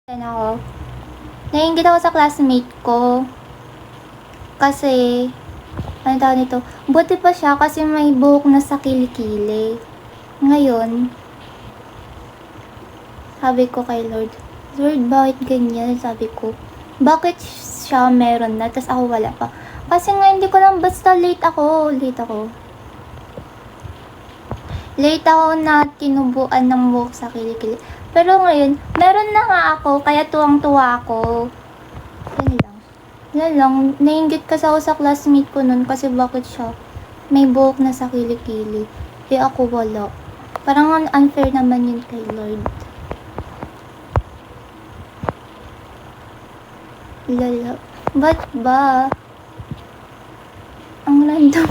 Yan ako. Naiingit ako sa classmate ko. Kasi, ano tawag nito? Buti pa siya kasi may buhok na sa kilikili. Ngayon, sabi ko kay Lord, Lord, bakit ganyan? Sabi ko, bakit siya meron na, tas ako wala pa? Kasi nga hindi ko lang, basta late ako. Late ako na tinubuan ng buhok sa kilikili. Pero ngayon, meron na nga ako, kaya tuwang-tuwa ako. Yan lang. Nainggit kasi ako sa classmate ko nun kasi bakit siya may buhok na sa kilikili. Eh ako wala. Parang unfair naman yun kay Lord. Lala. Ba't ba? Ang random.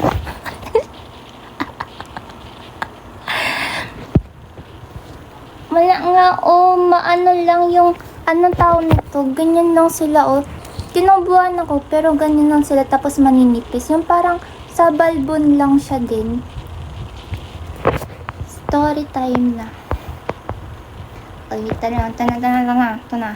Wala nga, maano lang yung, anong tawag nito, ganyan lang sila, tinubuan ako, pero ganyan lang sila, tapos maninipis. Yung parang, sa balbon lang siya din. Story time na. Ay, ito na.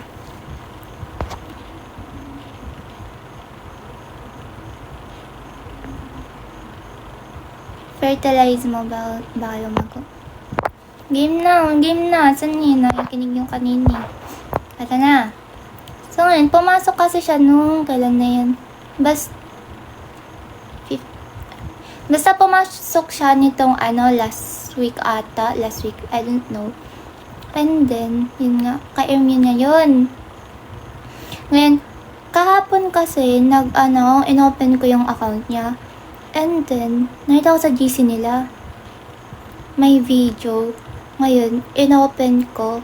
Fertilize mo ba lumago? Game na. Saan yun? Nakikinig yung kanini. Ito na. So, ngayon, pumasok kasi siya nung, kailan na yun? Basta pumasok siya nitong, last week, I don't know. And then, yun nga, ka-MU niya yun. Ngayon, kahapon kasi, inopen ko yung account niya. And then, nakita ko sa GC nila. May video. Ngayon, inopen ko.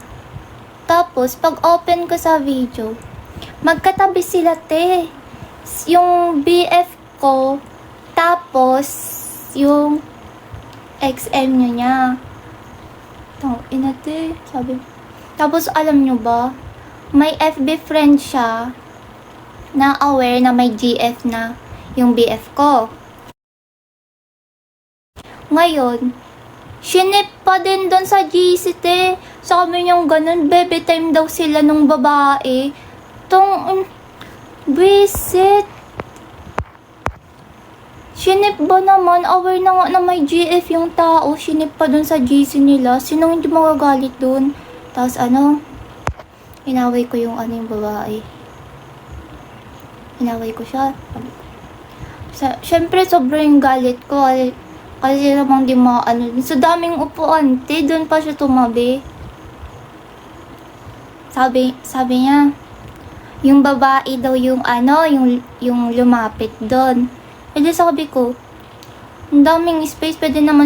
Tapos, pag open ko sa video, magkatabi sila, te. Yung BF ko, tapos, yung XM niya. Ina, te. Sabi. Tapos, alam nyo ba, may FB friend siya na aware na may GF na yung BF ko. Ngayon, shinip pa din doon sa GC, te. Sabi niyang ganun, baby time daw sila nung babae. Visit. Shinip ba naman? Aware na nga na may GF yung tao. Shinip pa doon sa GC nila. Sinong hindi magagalit doon? Tapos inaway ko yung yung babae. Inaway ko siya. Siyempre, sobrang galit ko. Kasi namang di sa daming upuan, te, doon pa siya tumabi. Sabi niya, yung babae daw yung yung lumapit doon. E di sabi ko, ang daming space, pwede naman